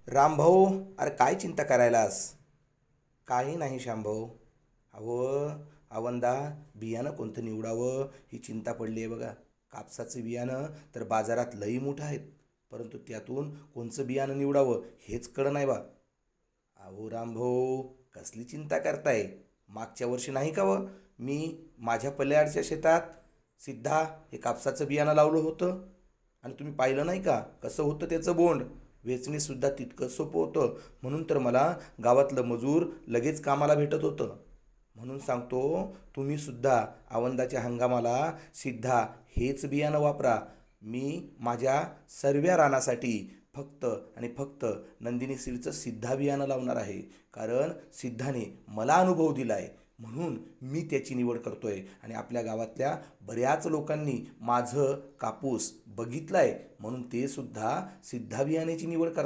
रामभाऊ, अरे काय चिंता करायलास? काही नाही श्यामभाऊ. अहो, आवंदा, बियाणं कोणतं निवडावं ही चिंता पडली आहे बघा. कापसाचं बियाणं तर बाजारात लई मोठं आहेत, परंतु त्यातून कोणचं बियाणं निवडावं हेच कळं नाही बा. अहो रामभाऊ, कसली चिंता करताय? मागच्या वर्षी नाही का व मी माझ्या पल्ल्याडच्या शेतात सिद्धा हे कापसाचं बियाणं लावलं होतं, आणि तुम्ही पाहिलं नाही का कसं होतं त्याचं बोंड? वेचणीसुद्धा तितकं सोपं होतं, म्हणून तर मला गावातलं मजूर लगेच कामाला भेटत होतं. म्हणून सांगतो, तुम्हीसुद्धा आवंदाच्या हंगामाला सिद्धा हेच बियाणं वापरा. मी माझ्या सर्व रानासाठी फक्त आणि फक्त नंदिनी सीडचं सिद्धा बियाणं लावणार आहे. कारण सिद्धाने मला अनुभव दिला आहे, म्हणून मी त्याची निवड करतोय. आणि आपल्या गावातल्या बऱ्याच लोकांनी माझं कापूस बघितलं आहे, म्हणून ते सुद्धा सिद्धा बियाण्याची निवड करतात.